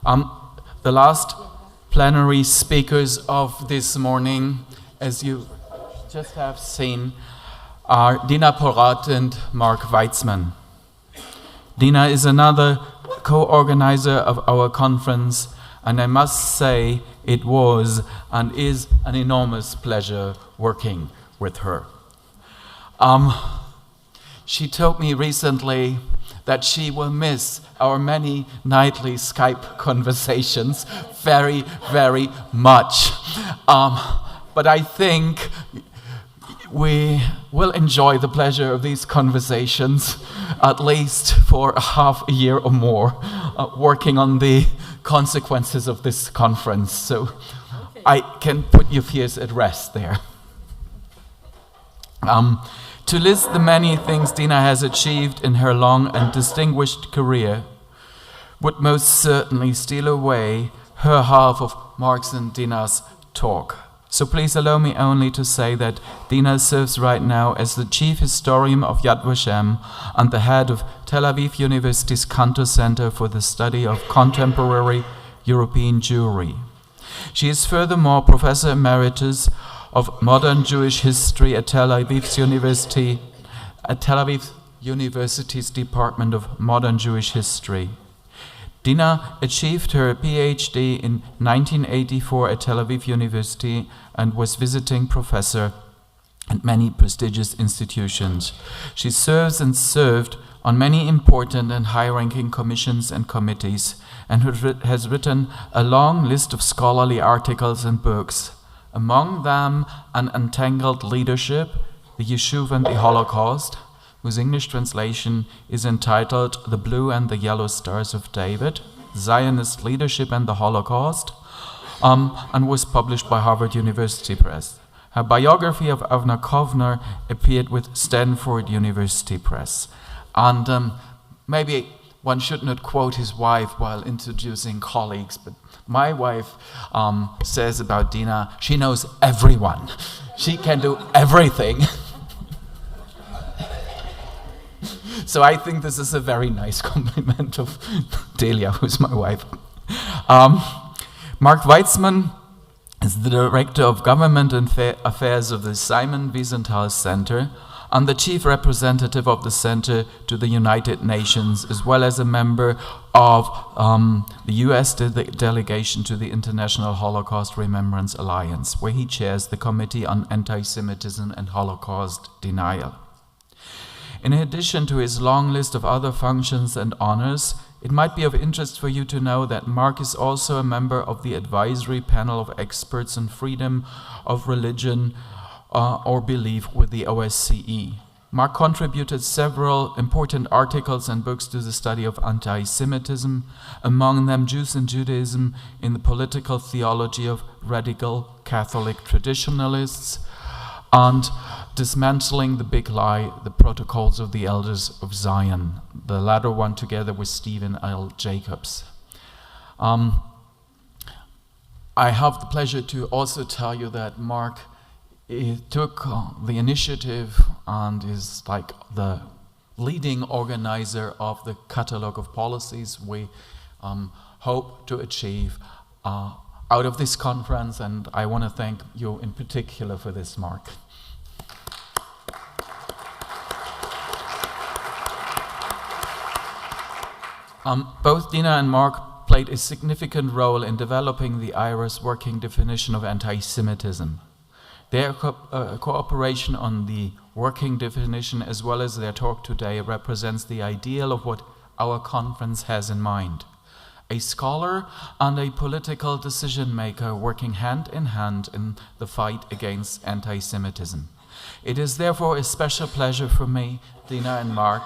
The last plenary speakers of this morning, as you just have seen, are Dina Porat and Mark Weitzman. Dina is another co-organizer of our conference, and I must say it was and is an enormous pleasure working with her. She told me recently that she will miss our many nightly Skype conversations very, very much. But I think we will enjoy the pleasure of these conversations at least for a half a year or more, working on the consequences of this conference. So okay. I can put your fears at rest there. To list the many things Dina has achieved in her long and distinguished career would most certainly steal away her half of Mark's and Dina's talk. So please allow me only to say that Dina serves right now as the chief historian of Yad VaShem and the head of Tel Aviv University's Cantor Center for the Study of Contemporary European Jewry. She is furthermore Professor Emeritus of Modern Jewish History at Tel Aviv University's Department of Modern Jewish History. Dina achieved her PhD in 1984 at Tel Aviv University and was visiting professor at many prestigious institutions. She serves and served on many important and high-ranking commissions and committees and has written a long list of scholarly articles and books. Among them, An Untangled Leadership, The Yishuv and the Holocaust, whose English translation is entitled The Blue and the Yellow Stars of David, Zionist Leadership and the Holocaust, and was published by Harvard University Press. Her biography of Avner Kovner appeared with Stanford University Press. And maybe one should not quote his wife while introducing colleagues, but my wife says about Dina, she knows everyone. She can do everything. So I think this is a very nice compliment of Delia, who's my wife. Mark Weitzman is the Director of Government and Affairs of the Simon Wiesenthal Center and the Chief Representative of the Center to the United Nations, as well as a member of the US delegation to the International Holocaust Remembrance Alliance, where he chairs the Committee on Antisemitism and Holocaust Denial. In addition to his long list of other functions and honors, it might be of interest for you to know that Mark is also a member of the advisory panel of experts on freedom of religion or belief with the OSCE. Mark contributed several important articles and books to the study of anti-Semitism, among them Jews and Judaism in the Political Theology of Radical Catholic Traditionalists, and Dismantling the Big Lie, the Protocols of the Elders of Zion, the latter one together with Stephen L. Jacobs. I have the pleasure to also tell you that Mark took the initiative and is like the leading organizer of the catalog of policies we hope to achieve out of this conference, and I want to thank you in particular for this, Mark. Both Dina and Mark played a significant role in developing the IHRA's working definition of anti-Semitism. Their cooperation on the working definition, as well as their talk today, represents the ideal of what our conference has in mind: a scholar and a political decision-maker working hand in hand in the fight against anti-Semitism. It is therefore a special pleasure for me, Dina and Mark,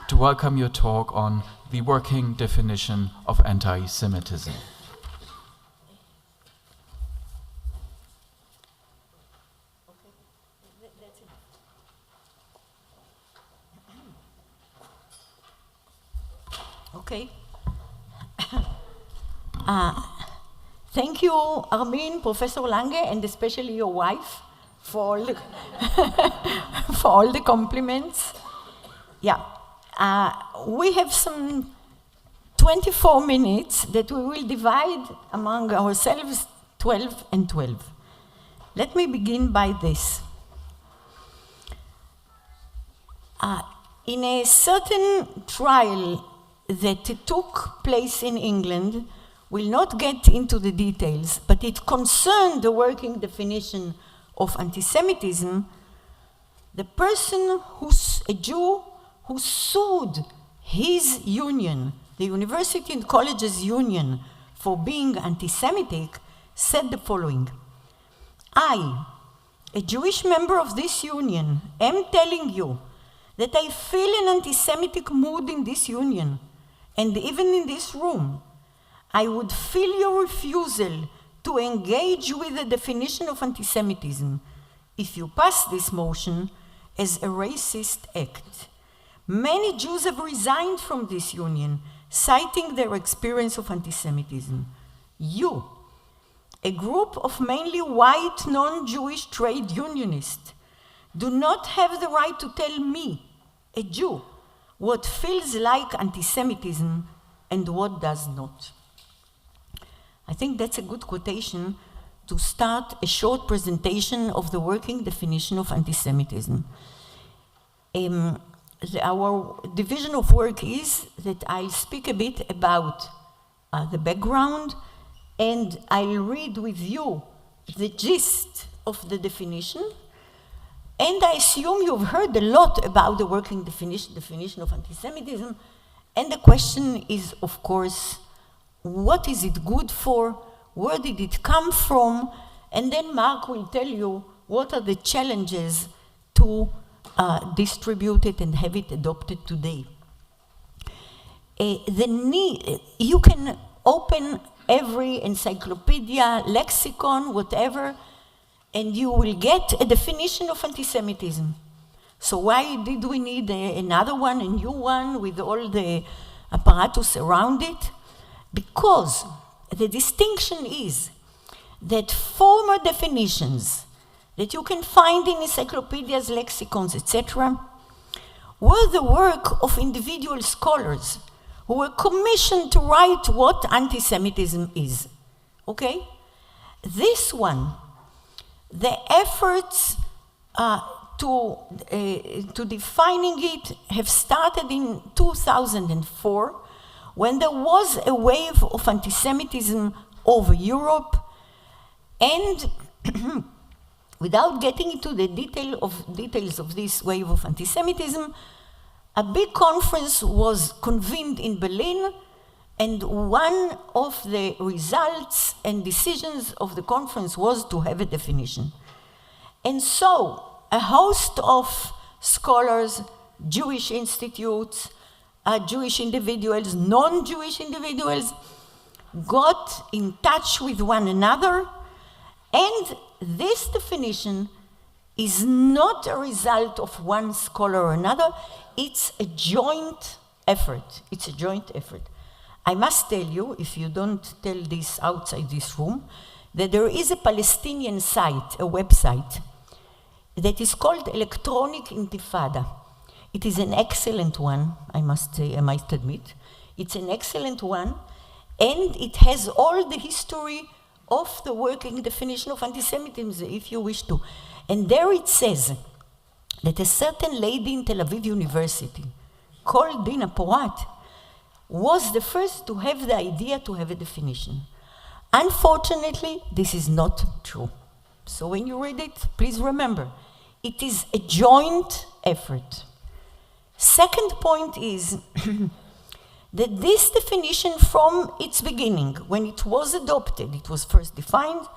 to welcome your talk on the working definition of anti-Semitism. Okay. Thank you, Armin, Professor Lange, and especially your wife for all the, for all the compliments. Yeah. We have some 24 minutes that we will divide among ourselves 12 and 12. Let me begin by this. In a certain trial that took place in England, we'll not get into the details, but it concerned the working definition of antisemitism. The person who's a Jew who sued his union, the University and Colleges Union, for being anti-Semitic, said the following: I, a Jewish member of this union, am telling you that I feel an anti-Semitic mood in this union, and even in this room. I would feel your refusal to engage with the definition of antisemitism if you pass this motion as a racist act. Many Jews have resigned from this union, citing their experience of antisemitism. You, a group of mainly white, non-Jewish trade unionists, do not have the right to tell me, a Jew, what feels like antisemitism and what does not. I think that's a good quotation to start a short presentation of the working definition of antisemitism. Our division of work is that I'll speak a bit about the background, and I'll read with you the gist of the definition. And I assume you've heard a lot about the working definition of antisemitism. And the question is, of course, what is it good for? Where did it come from? And then Mark will tell you what are the challenges to distribute it and have it adopted today. You can open every encyclopedia, lexicon, whatever, and you will get a definition of antisemitism. So why did we need another one, a new one, with all the apparatus around it? Because the distinction is that former definitions that you can find in encyclopedias, lexicons, etc., were the work of individual scholars who were commissioned to write what anti-Semitism is. Okay? This one, the efforts to defining it have started in 2004, when there was a wave of anti-Semitism over Europe, and without getting into the details of this wave of anti-Semitism, a big conference was convened in Berlin, and one of the results and decisions of the conference was to have a definition. And so, a host of scholars, Jewish institutes, Jewish individuals, non-Jewish individuals, got in touch with one another, and this definition is not a result of one scholar or another, it's a joint effort. It's a joint effort. I must tell you, if you don't tell this outside this room, that there is a Palestinian site, a website, that is called Electronic Intifada. It is an excellent one, I must admit. It's an excellent one, and it has all the history of the working definition of antisemitism, if you wish to. And there it says that a certain lady in Tel Aviv University, called Dina Porat, was the first to have the idea to have a definition. Unfortunately, this is not true. So when you read it, please remember, it is a joint effort. Second point is that this definition from its beginning, when it was adopted, it was first defined,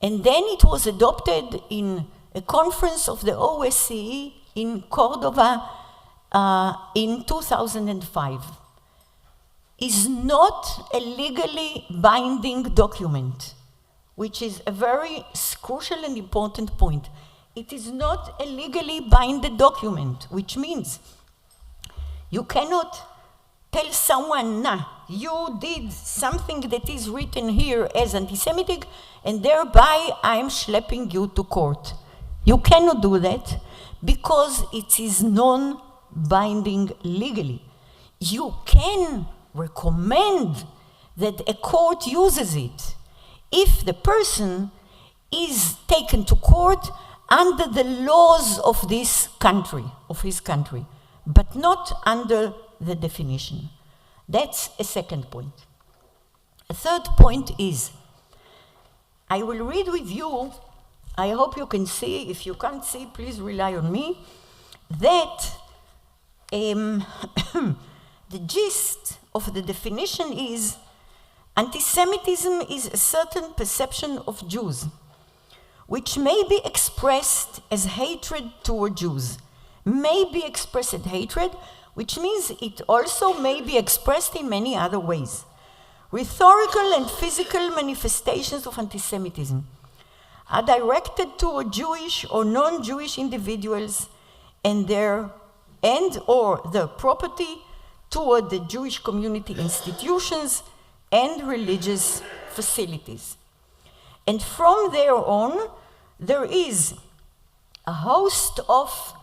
and then it was adopted in a conference of the OSCE in Cordova in 2005, is not a legally binding document, which is a very crucial and important point. It is not a legally binding document, which means you cannot tell someone, nah, you did something that is written here as anti-Semitic, and thereby I'm schlepping you to court. You cannot do that because it is non-binding legally. You can recommend that a court uses it if the person is taken to court under the laws of this country, of his country, but not under the definition. That's a second point. A third point is, I will read with you, I hope you can see, if you can't see, please rely on me, that the gist of the definition is, anti-Semitism is a certain perception of Jews, which may be expressed as hatred toward Jews, may be expressed as hatred, which means it also may be expressed in many other ways. Rhetorical and physical manifestations of anti-Semitism are directed toward Jewish or non-Jewish individuals and or their property, toward the Jewish community institutions and religious facilities. And from there on, there is a host of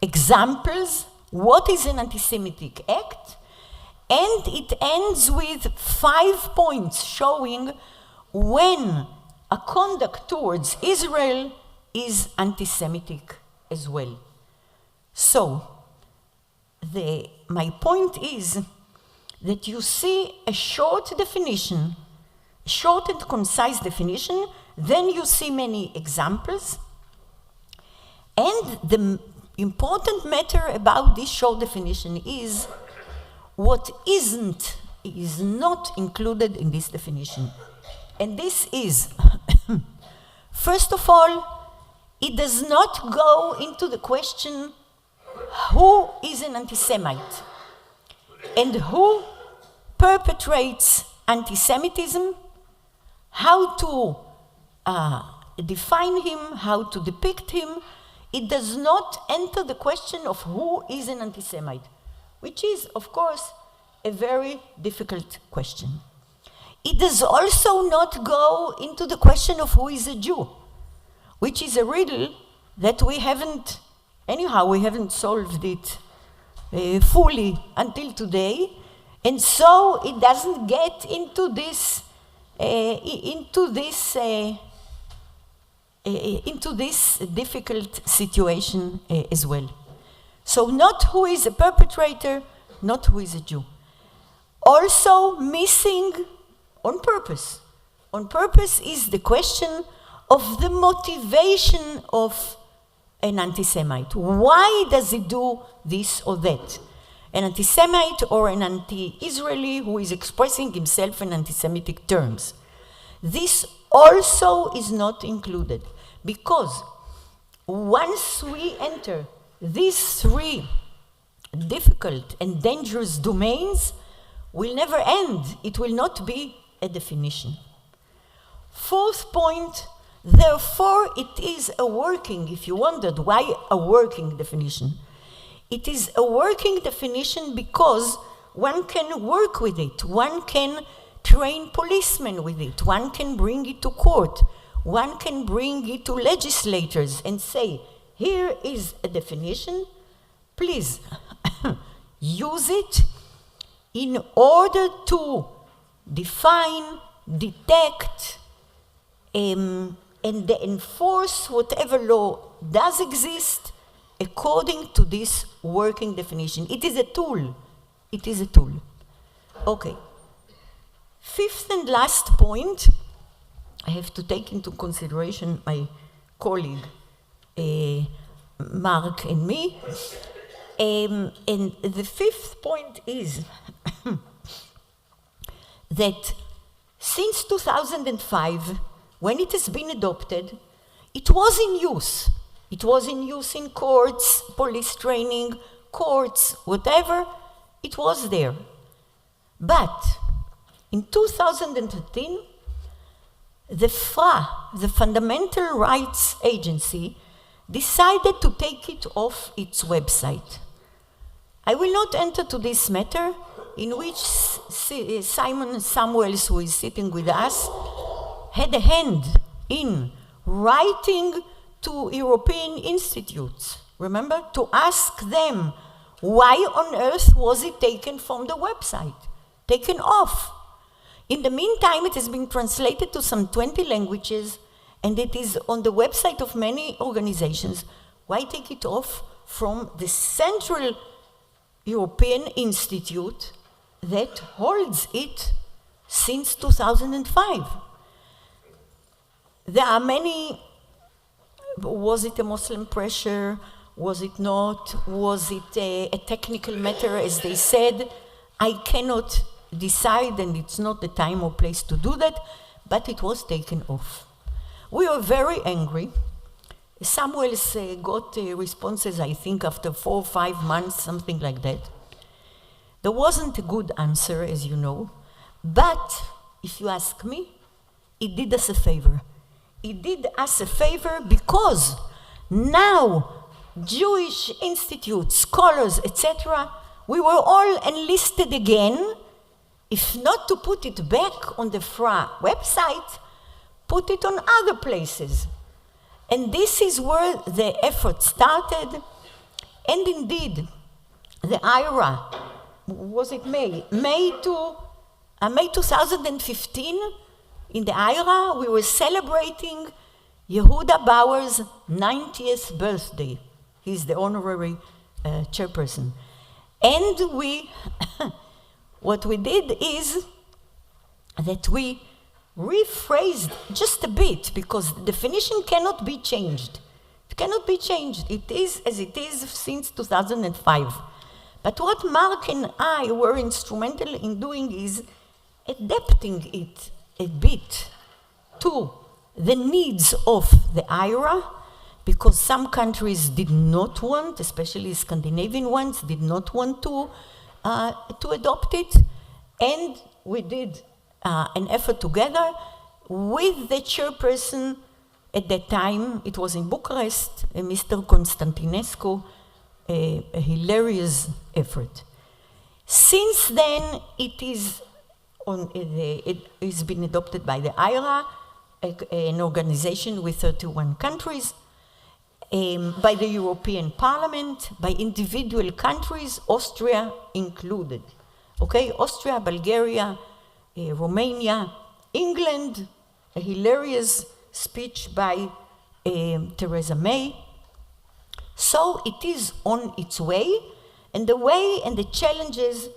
examples what is an anti-Semitic act, and it ends with 5 points showing when a conduct towards Israel is anti-Semitic as well. So, my point is that you see a short definition, short and concise definition, then you see many examples, and the important matter about this short definition is what is not included in this definition. And this is, first of all, it does not go into the question who is an anti-Semite and who perpetrates anti-Semitism, how to define him, how to depict him. It does not enter the question of who is an anti-Semite, which is, of course, a very difficult question. It does also not go into the question of who is a Jew, which is a riddle that we haven't solved it fully until today, and so it doesn't get into this difficult situation as well. So not who is a perpetrator, not who is a Jew. Also missing on purpose. On purpose is the question of the motivation of an anti-Semite. Why does he do this or that? An anti-Semite or an anti-Israeli who is expressing himself in anti-Semitic terms. This also is not included, because once we enter these 3 difficult and dangerous domains, will never end. It will not be a definition. Fourth point, therefore, it is a working, if you wondered why a working definition. It is a working definition because one can work with it, one can train policemen with it, one can bring it to court, one can bring it to legislators and say, here is a definition, please use it in order to define, detect, and enforce whatever law does exist according to this working definition. It is a tool. It is a tool. Okay. Fifth and last point, I have to take into consideration my colleague, Mark and me. And the fifth point is that since 2005, when it has been adopted, it was in use. It was in use in courts, police training, courts, whatever, it was there. But in 2013, the FRA, the Fundamental Rights Agency, decided to take it off its website. I will not enter to this matter, in which Simon Samuels, who is sitting with us, had a hand in writing to European institutes, remember, to ask them why on earth was it taken from the website. taken off. In the meantime, it has been translated to some 20 languages, and it is on the website of many organizations. Why take it off from the Central European Institute that holds it since 2005? There are many. Was it a Muslim pressure? Was it not? Was it a technical matter, as they said? I cannot decide, and it's not the time or place to do that, but it was taken off. We were very angry. Samuel's got responses, I think, after 4 or 5 months, something like that. There wasn't a good answer, as you know, but if you ask me, it did us a favor. It did us a favor because now Jewish institutes, scholars, etc., we were all enlisted again, if not to put it back on the FRA website, put it on other places. And this is where the effort started. And indeed, the IHRA, was it May 2015, in the IHRA, we were celebrating Yehuda Bauer's 90th birthday. He's the honorary chairperson. And we, what we did is that we rephrased just a bit, because the definition cannot be changed. It cannot be changed. It is as it is since 2005. But what Mark and I were instrumental in doing is adapting it a bit to the needs of the IHRA, because some countries did not want, especially Scandinavian ones, did not want to adopt it. And we did an effort together with the chairperson at that time. It was in Bucharest, Mr. Constantinescu, a hilarious effort. Since then, it has been adopted by the IHRA, an organization with 31 countries, by the European Parliament, by individual countries, Austria included. Okay, Austria, Bulgaria, Romania, England, a hilarious speech by Theresa May. So it is on its way, and the way and the challenges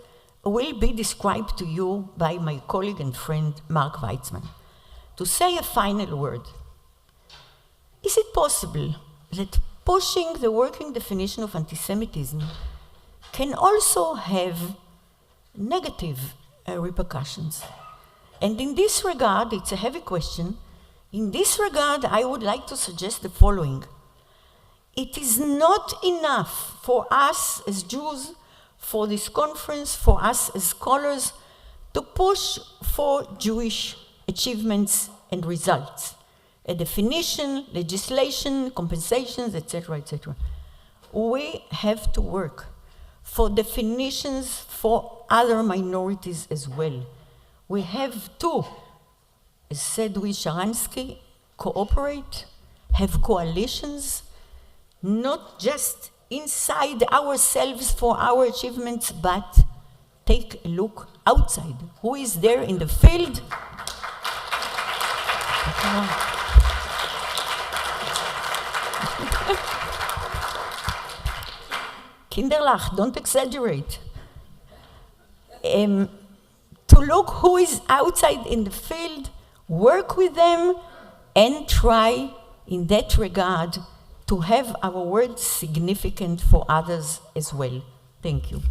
will be described to you by my colleague and friend, Mark Weitzman. To say a final word, is it possible that pushing the working definition of antisemitism can also have negative repercussions? And in this regard, it's a heavy question. In this regard, I would like to suggest the following. It is not enough for us as Jews, for this conference, for us as scholars, to push for Jewish achievements and results. A definition, legislation, compensations, etc., etc. We have to work for definitions for other minorities as well. We have to, as said with Sharansky, cooperate, have coalitions, not just inside ourselves for our achievements, but take a look outside. Who is there in the field? Kinderlach, don't exaggerate. To look who is outside in the field, work with them, and try, in that regard, to have our words significant for others as well. Thank you.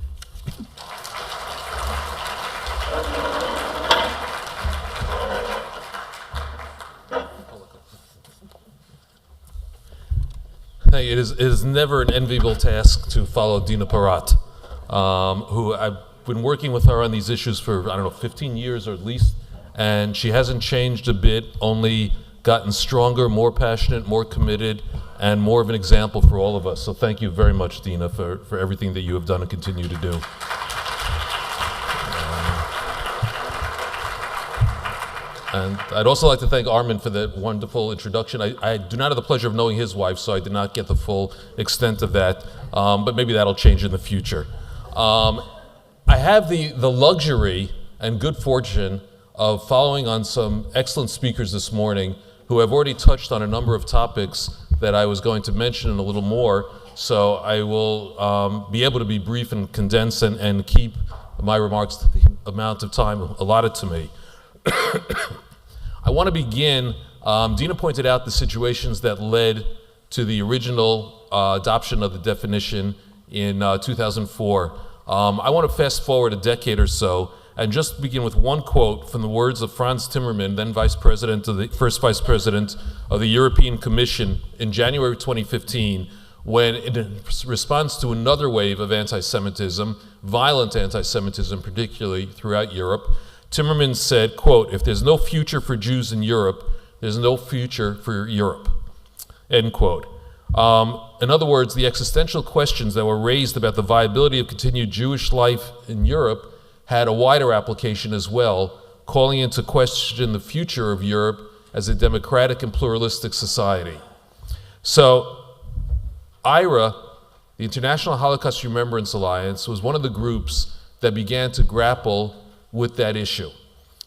Hey, it is never an enviable task to follow Dina Porat, who I've been working with her on these issues for, 15 years or at least, and she hasn't changed a bit, only gotten stronger, more passionate, more committed, and more of an example for all of us. So thank you very much, Dina, for everything that you have done and continue to do. And I'd also like to thank Armin for that wonderful introduction. I do not have the pleasure of knowing his wife, so I did not get the full extent of that, but maybe that'll change in the future. I have the luxury and good fortune of following on some excellent speakers this morning who have already touched on a number of topics that I was going to mention in a little more. So I will be able to be brief and condense and keep my remarks to the amount of time allotted to me. I want to begin, Dina pointed out the situations that led to the original adoption of the definition in 2004. I want to fast forward a decade or so and just begin with one quote from the words of Franz Timmermans, then first vice president of the European Commission in January 2015, when in response to another wave of anti-Semitism, violent anti-Semitism particularly throughout Europe, Timmermans said, quote, "If there's no future for Jews in Europe, there's no future for Europe," end quote. In other words, the existential questions that were raised about the viability of continued Jewish life in Europe had a wider application as well, calling into question the future of Europe as a democratic and pluralistic society. So, IHRA, the International Holocaust Remembrance Alliance, was one of the groups that began to grapple with that issue.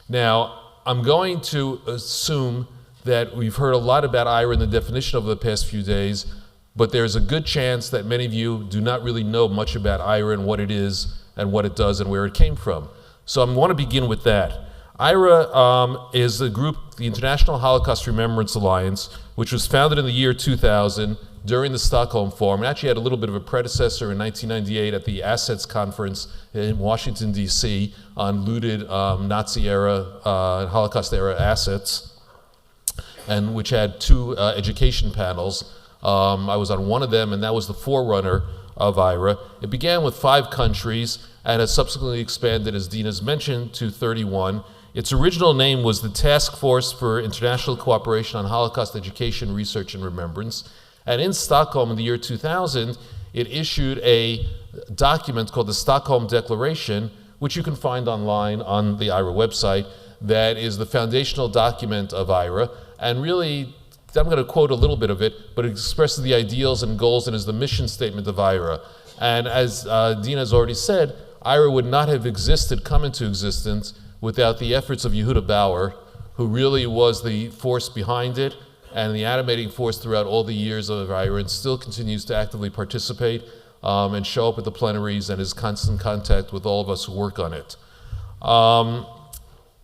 Now, I'm going to assume that we've heard a lot about IHRA and the definition over the past few days, but there's a good chance that many of you do not really know much about IHRA and what it is and what it does and where it came from. So I want to begin with that. IHRA is a group, the International Holocaust Remembrance Alliance, which was founded in the year 2000 during the Stockholm Forum. It actually had a little bit of a predecessor in 1998 at the Assets Conference in Washington, D.C. on looted Nazi-era, Holocaust-era assets, and which had two education panels. I was on one of them, and that was the forerunner of IHRA. It began with 5 countries and has subsequently expanded, as Dina's mentioned, to 31. Its original name was the Task Force for International Cooperation on Holocaust Education, Research, and Remembrance. And in Stockholm in the year 2000, it issued a document called the Stockholm Declaration, which you can find online on the IHRA website, that is the foundational document of IHRA. And really, I'm going to quote a little bit of it, but it expresses the ideals and goals and is the mission statement of IHRA. And as Dina has already said, IHRA would not have come into existence without the efforts of Yehuda Bauer, who really was the force behind it and the animating force throughout all the years of IHRA, and still continues to actively participate and show up at the plenaries and is constant contact with all of us who work on it.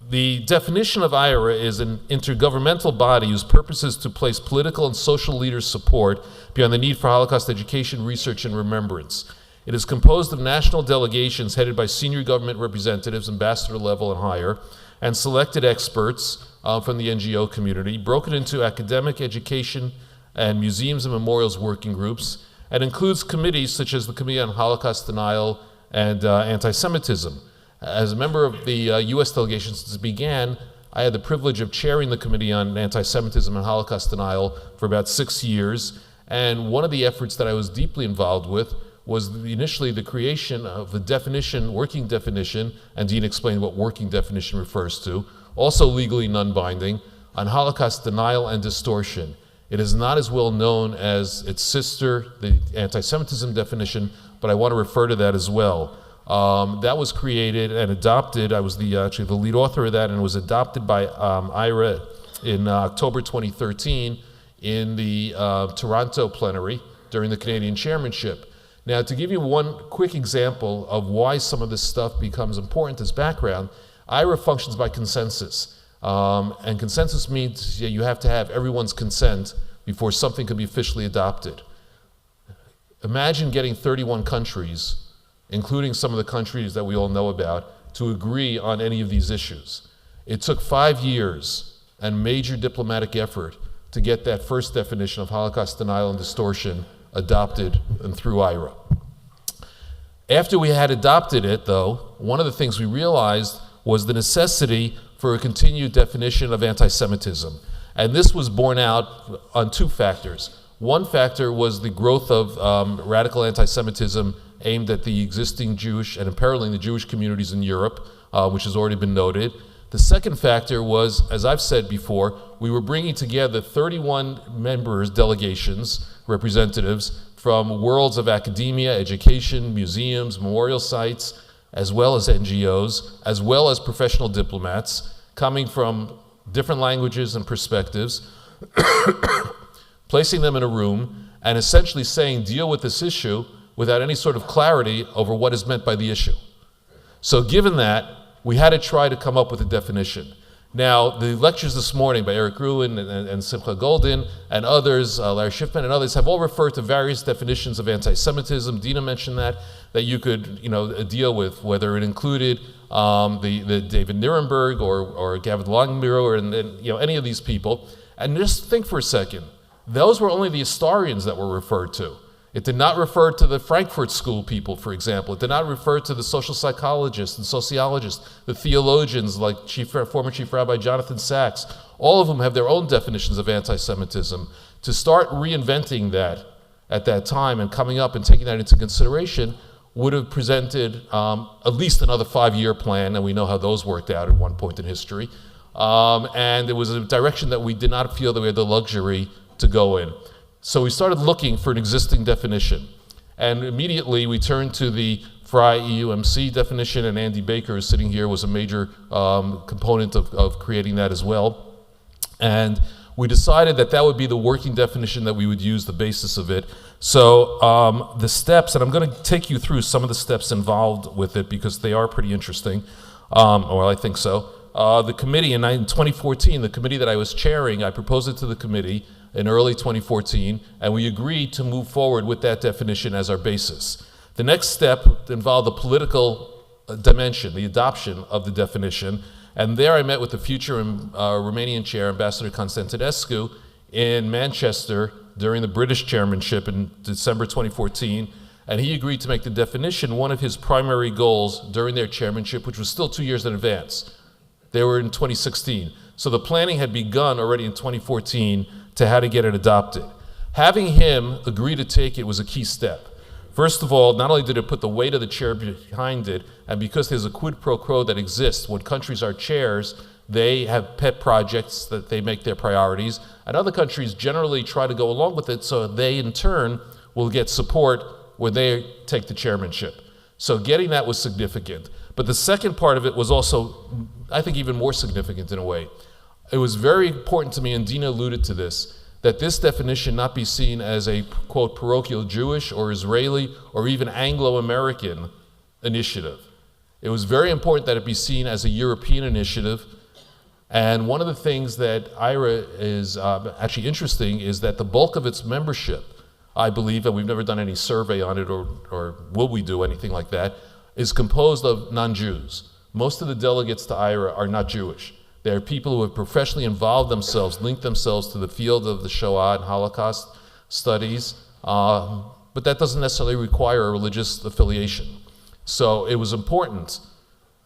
The definition of IHRA is an intergovernmental body whose purpose is to place political and social leaders' support beyond the need for Holocaust education, research, and remembrance. It is composed of national delegations headed by senior government representatives, ambassador level and higher, and selected experts from the NGO community, broken into academic, education, and museums and memorials working groups, and includes committees such as the Committee on Holocaust Denial and Anti-Semitism. As a member of the U.S. delegation since it began, I had the privilege of chairing the Committee on Anti-Semitism and Holocaust Denial for about 6 years, and one of the efforts that I was deeply involved with was initially the creation of the definition, working definition, and Dean explained what working definition refers to, also legally non-binding, on Holocaust denial and distortion. It is not as well known as its sister, the anti-Semitism definition, but I want to refer to that as well. That was created and adopted. I was actually the lead author of that, and it was adopted by IHRA in October 2013 in the Toronto Plenary during the Canadian chairmanship. Now, to give you one quick example of why some of this stuff becomes important as background, IHRA functions by consensus. And consensus means you have to have everyone's consent before something can be officially adopted. Imagine getting 31 countries, including some of the countries that we all know about, to agree on any of these issues. It took 5 years and major diplomatic effort to get that first definition of Holocaust denial and distortion adopted and through IHRA. After we had adopted it, though, one of the things we realized was the necessity for a continued definition of anti-Semitism. And this was borne out on 2 factors. One factor was the growth of radical anti-Semitism aimed at the existing Jewish and imperiling the Jewish communities in Europe, which has already been noted. The second factor was, as I've said before, we were bringing together 31 members, delegations, representatives from worlds of academia, education, museums, memorial sites, as well as NGOs, as well as professional diplomats, coming from different languages and perspectives, placing them in a room and essentially saying, deal with this issue without any sort of clarity over what is meant by the issue. So given that, we had to try to come up with a definition. Now, the lectures this morning by Eric Ruin and Simcha Goldin and others, Larry Schiffman and others, have all referred to various definitions of anti-Semitism. Dina mentioned that you could deal with, whether it included the David Nirenberg or Gavin Langenmiro or any of these people. And just think for a second, those were only the historians that were referred to. It did not refer to the Frankfurt School people, for example. It did not refer to the social psychologists and sociologists, the theologians like former Chief Rabbi Jonathan Sachs. All of them have their own definitions of anti-Semitism. To start reinventing that at that time and coming up and taking that into consideration would have presented at least another 5-year plan, and we know how those worked out at one point in history. And it was a direction that we did not feel that we had the luxury to go in. So we started looking for an existing definition. And immediately we turned to the FRI EUMC definition, and Andy Baker, who's sitting here, was a major component of creating that as well. And we decided that would be the working definition that we would use, the basis of it. So the steps, and I'm going to take you through some of the steps involved with it because they are pretty interesting, or I think so. The committee in 2014, the committee that I was chairing, I proposed it to the committee in early 2014, and we agreed to move forward with that definition as our basis. The next step involved the political dimension, the adoption of the definition, and there I met with the future Romanian chair, Ambassador Constantinescu, in Manchester during the British chairmanship in December 2014, and he agreed to make the definition one of his primary goals during their chairmanship, which was still 2 years in advance. They were in 2016. So the planning had begun already in 2014 to how to get it adopted. Having him agree to take it was a key step. First of all, not only did it put the weight of the chair behind it, and because there's a quid pro quo that exists, when countries are chairs, they have pet projects that they make their priorities, and other countries generally try to go along with it, so they in turn will get support when they take the chairmanship. So getting that was significant. But the second part of it was also, I think, even more significant in a way. It was very important to me, and Dina alluded to this, that this definition not be seen as a, quote, parochial Jewish or Israeli or even Anglo-American initiative. It was very important that it be seen as a European initiative. And one of the things that IHRA is actually interesting is that the bulk of its membership, I believe, and we've never done any survey on it or will we do anything like that, is composed of non-Jews. Most of the delegates to IHRA are not Jewish. They're people who have professionally involved themselves, linked themselves to the field of the Shoah and Holocaust studies, but that doesn't necessarily require a religious affiliation. So it was important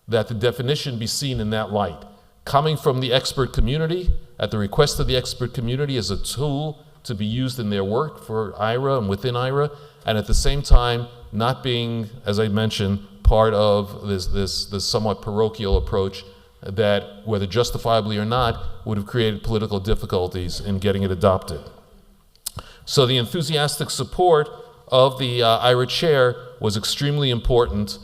that the definition be seen in that light, coming from the expert community, at the request of the expert community as a tool to be used in their work for IHRA and within IHRA, and at the same time not being, as I mentioned, part of this somewhat parochial approach that, whether justifiably or not, would have created political difficulties in getting it adopted. So the enthusiastic support of the IHRA chair was extremely important,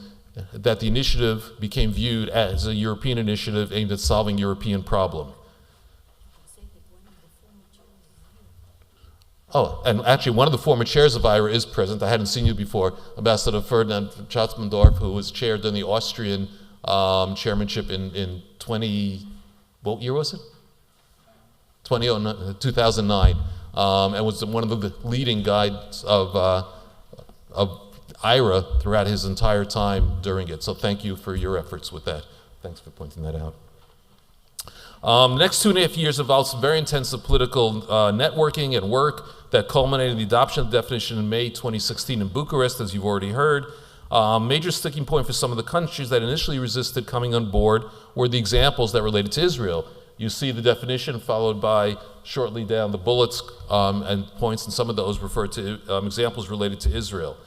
that the initiative became viewed as a European initiative aimed at solving European problem. Oh, and actually one of the former chairs of IHRA is present. I hadn't seen you before, Ambassador Ferdinand Schatzmandorf, who was chaired during the Austrian chairmanship in what year was it? 2009, and was one of the leading guides of IHRA throughout his entire time during it. So thank you for your efforts with that. Thanks for pointing that out. The next 2.5 years involved some very intensive political networking and work that culminated in the adoption of the definition in May 2016 in Bucharest, as you've already heard. Major sticking point for some of the countries that initially resisted coming on board were the examples that related to Israel. You see the definition followed by, shortly down, the bullets and points, and some of those refer to examples related to Israel.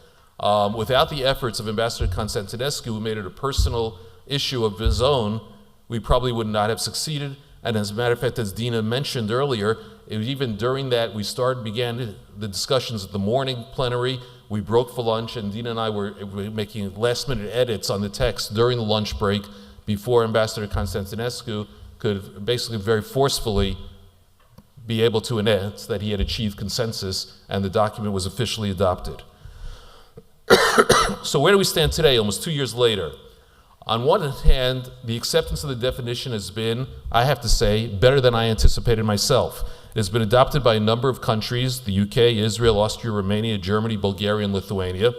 Without the efforts of Ambassador Constantinescu, who made it a personal issue of his own, we probably would not have succeeded. And as a matter of fact, as Dina mentioned earlier, even during that, we began the discussions at the morning plenary We broke for lunch, and Dina and I were making last-minute edits on the text during the lunch break before Ambassador Constantinescu could basically very forcefully be able to announce that he had achieved consensus and the document was officially adopted. So where do we stand today, almost 2 years later? On one hand, the acceptance of the definition has been, I have to say, better than I anticipated myself. It has been adopted by a number of countries, the UK, Israel, Austria, Romania, Germany, Bulgaria, and Lithuania.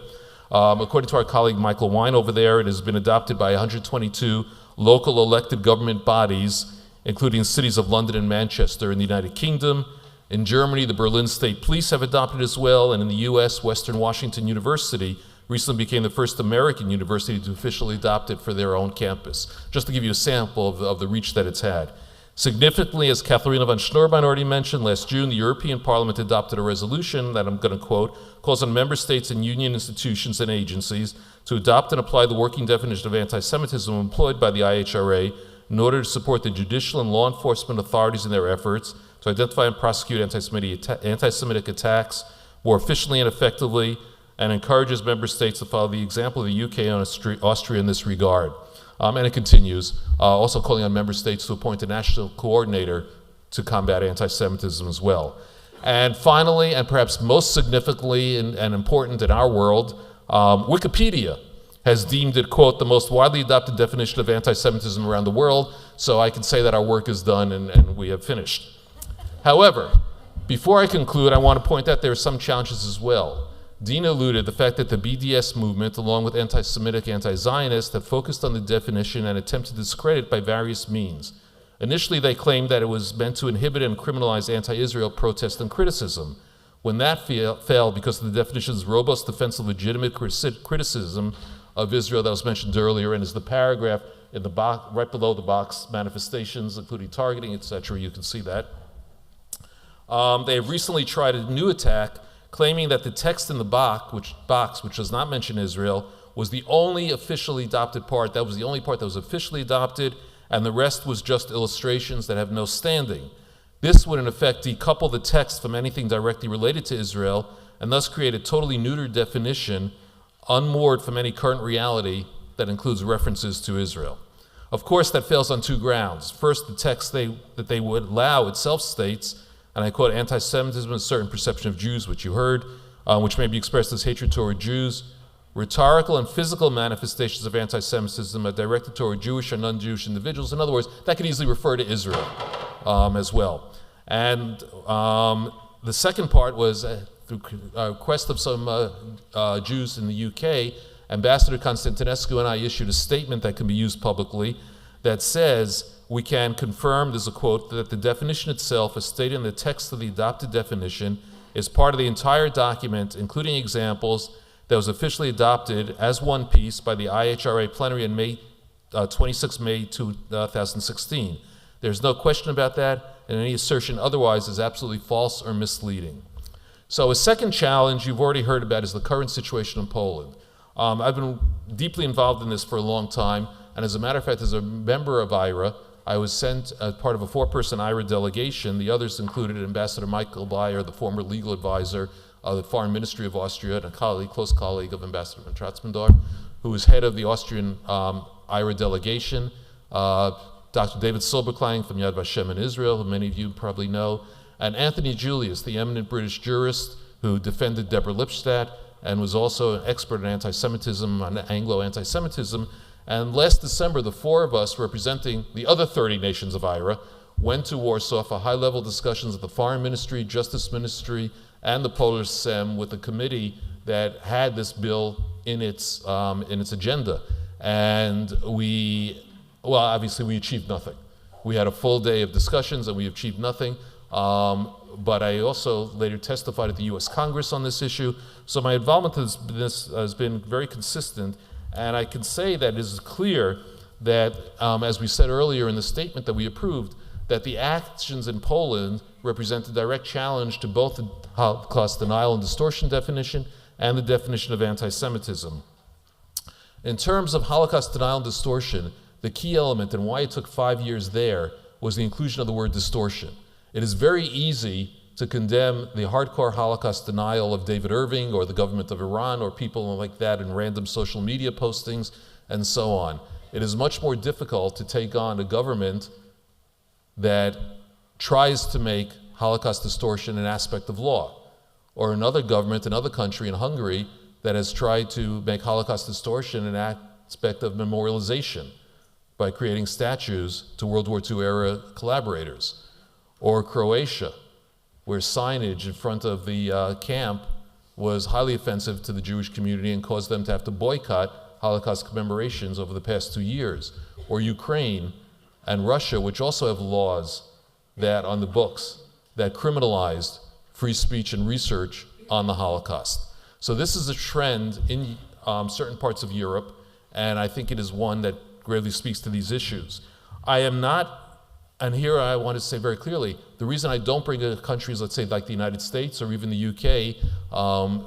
According to our colleague Michael Wine over there, it has been adopted by 122 local elected government bodies, including cities of London and Manchester in the United Kingdom. In Germany, the Berlin State Police have adopted as well, and in the US, Western Washington University recently became the first American university to officially adopt it for their own campus, just to give you a sample of the reach that it's had. Significantly, as Katharina von Schnurbein already mentioned, last June, the European Parliament adopted a resolution that I'm going to quote, calls on member states and union institutions and agencies to adopt and apply the working definition of anti-Semitism employed by the IHRA in order to support the judicial and law enforcement authorities in their efforts to identify and prosecute anti-Semitic attacks more efficiently and effectively, and encourages member states to follow the example of the UK and Austria in this regard. And it continues, also calling on member states to appoint a national coordinator to combat anti-Semitism as well. And finally, and perhaps most significantly and important in our world, Wikipedia has deemed it, quote, the most widely adopted definition of anti-Semitism around the world, so I can say that our work is done and we have finished. However, before I conclude, I want to point out there are some challenges as well. Dina alluded to the fact that the BDS movement, along with anti-Semitic, anti-Zionists, have focused on the definition and attempted to discredit it by various means. Initially, they claimed that it was meant to inhibit and criminalize anti-Israel protest and criticism. When that failed because of the definition's robust defense of legitimate criticism of Israel that was mentioned earlier, and is the paragraph in the box, right below the box, manifestations, including targeting, etc., you can see that. They have recently tried a new attack, claiming that the text in the box, which does not mention Israel, was the only officially adopted part. That was the only part that was officially adopted, and the rest was just illustrations that have no standing. This would in effect decouple the text from anything directly related to Israel, and thus create a totally neutered definition, unmoored from any current reality that includes references to Israel. Of course, that fails on two grounds. First, the text that they would allow itself states, and I quote, anti-Semitism is a certain perception of Jews, which you heard, which may be expressed as hatred toward Jews. Rhetorical and physical manifestations of anti-Semitism are directed toward Jewish or non-Jewish individuals. In other words, that could easily refer to Israel as well. And the second part was, through a request of some Jews in the UK, Ambassador Constantinescu and I issued a statement that can be used publicly that says, we can confirm, there's a quote, that the definition itself, as stated in the text of the adopted definition, is part of the entire document, including examples, that was officially adopted as one piece by the IHRA Plenary in 26 May 2016. There's no question about that, and any assertion otherwise is absolutely false or misleading. So a second challenge you've already heard about is the current situation in Poland. I've been deeply involved in this for a long time, and as a matter of fact, as a member of IHRA, I was sent as part of a 4-person IHRA delegation. The others included Ambassador Michael Bayer, the former legal advisor of the Foreign Ministry of Austria, and a close colleague of Ambassador von Tratzmendorf, who was head of the Austrian IHRA delegation, Dr. David Silberklein from VaShem in Israel, who many of you probably know, and Anthony Julius, the eminent British jurist who defended Deborah Lipstadt and was also an expert on anti-Semitism, on Anglo-anti-Semitism. And last December, the 4 of us, representing the other 30 nations of IHRA, went to Warsaw for high-level discussions with the Foreign Ministry, Justice Ministry, and the Polish Sejm with a committee that had this bill in its agenda. And obviously we achieved nothing. We had a full day of discussions and we achieved nothing. But I also later testified at the US Congress on this issue. So my involvement in this has been very consistent. And I can say that it is clear that, as we said earlier in the statement that we approved, that the actions in Poland represent a direct challenge to both the Holocaust denial and distortion definition and the definition of anti-Semitism. In terms of Holocaust denial and distortion, the key element and why it took 5 years there was the inclusion of the word distortion. It is very easy to condemn the hardcore Holocaust denial of David Irving or the government of Iran or people like that in random social media postings and so on. It is much more difficult to take on a government that tries to make Holocaust distortion an aspect of law, or another government, another country in Hungary that has tried to make Holocaust distortion an aspect of memorialization by creating statues to World War II era collaborators, or Croatia, where signage in front of the camp was highly offensive to the Jewish community and caused them to have to boycott Holocaust commemorations over the past 2 years, or Ukraine and Russia, which also have laws that on the books that criminalized free speech and research on the Holocaust. So this is a trend in certain parts of Europe, and I think it is one that greatly speaks to these issues. I am not, and here I want to say very clearly, the reason I don't bring countries, let's say like the United States or even the UK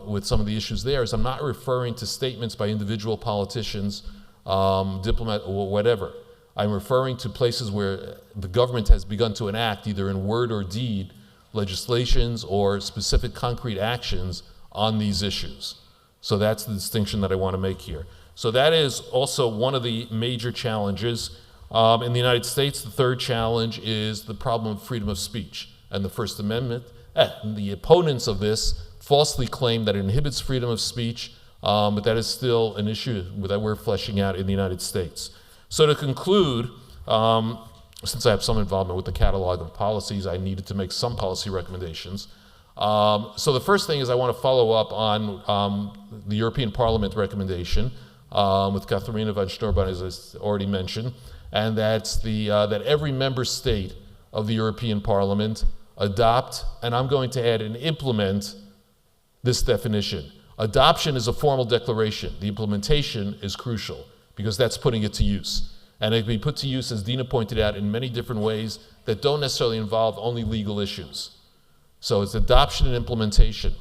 with some of the issues there, is I'm not referring to statements by individual politicians, diplomat, or whatever. I'm referring to places where the government has begun to enact, either in word or deed, legislations or specific concrete actions on these issues. So that's the distinction that I want to make here. So that is also one of the major challenges. In the United States, the third challenge is the problem of freedom of speech and the First Amendment. And the opponents of this falsely claim that it inhibits freedom of speech, but that is still an issue that we're fleshing out in the United States. So to conclude, since I have some involvement with the catalog of policies, I needed to make some policy recommendations. So the first thing is I want to follow up on the European Parliament recommendation with Katharina von Sturban, as I already mentioned, and that's that every member state of the European Parliament adopt, and I'm going to add and implement this definition. Adoption is a formal declaration. The implementation is crucial because that's putting it to use. And it can be put to use, as Dina pointed out, in many different ways that don't necessarily involve only legal issues. So it's adoption and implementation.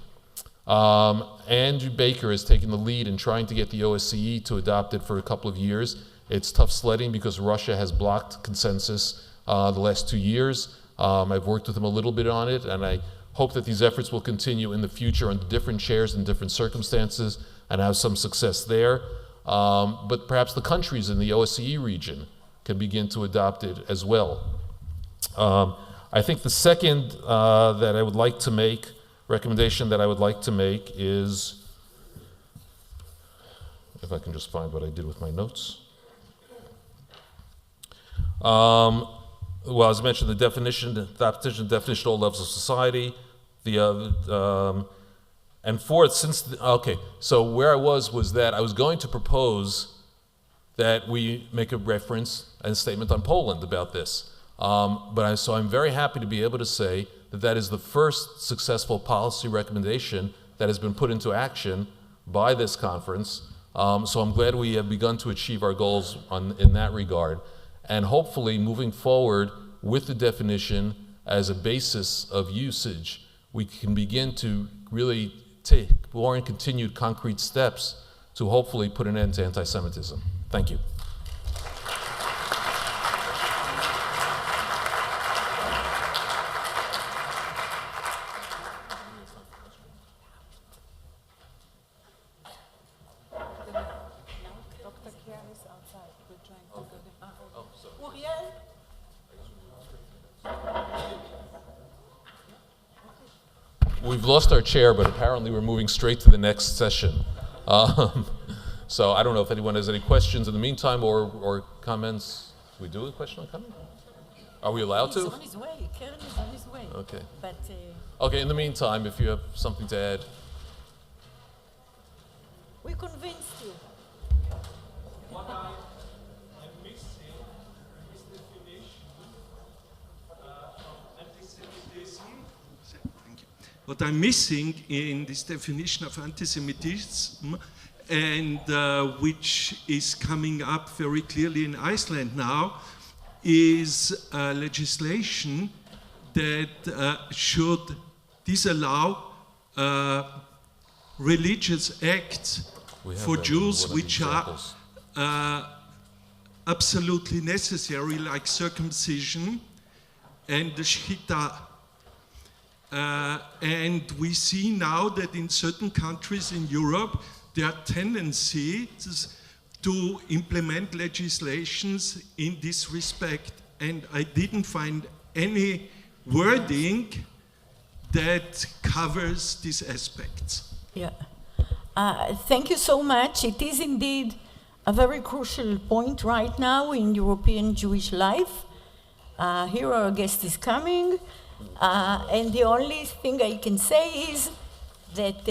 Andrew Baker has taken the lead in trying to get the OSCE to adopt it for a couple of years. It's tough sledding because Russia has blocked consensus the last 2 years. I've worked with him a little bit on it, and I hope that these efforts will continue in the future under different chairs and different circumstances and have some success there. But perhaps the countries in the OSCE region can begin to adopt it as well. I think the second that I would like to make, recommendation that I would like to make is, if I can just find what I did with my notes. Well, as I mentioned, the definition of all levels of society, and fourth, so where I was that I was going to propose that we make a reference and a statement on Poland about this. So I'm very happy to be able to say that that is the first successful policy recommendation that has been put into action by this conference. So I'm glad we have begun to achieve our goals in that regard. And hopefully moving forward with the definition as a basis of usage, we can begin to really take more and continued concrete steps to hopefully put an end to anti-Semitism. Thank you. We've lost our chair, but apparently we're moving straight to the next session. So I don't know if anyone has any questions in the meantime or comments. We do a question or comment? Are we allowed to? He's on his way. Karen is on his way. Okay. But, okay, in the meantime, if you have something to add. we convinced you. What I'm missing is definition of anti-Semitism. Thank you. What I'm missing in this definition of anti-Semitism, and which is coming up very clearly in Iceland now, is legislation that should disallow religious acts for Jews which are absolutely necessary, like circumcision and the Shechita. And we see now that in certain countries in Europe, there are tendencies to implement legislations in this respect. And I didn't find any wording that covers these aspects. Yeah. Thank you so much. It is indeed a very crucial point right now in European Jewish life. Here our guest is coming. And the only thing I can say is that,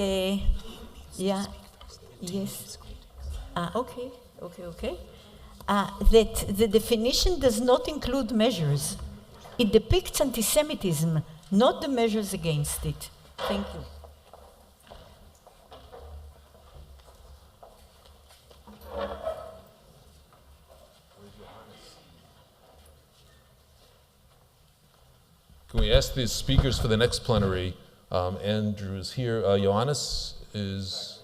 that the definition does not include measures. It depicts anti-Semitism, not the measures against it. Thank you. Can we ask the speakers for the next plenary? Andrew is here. Johannes is...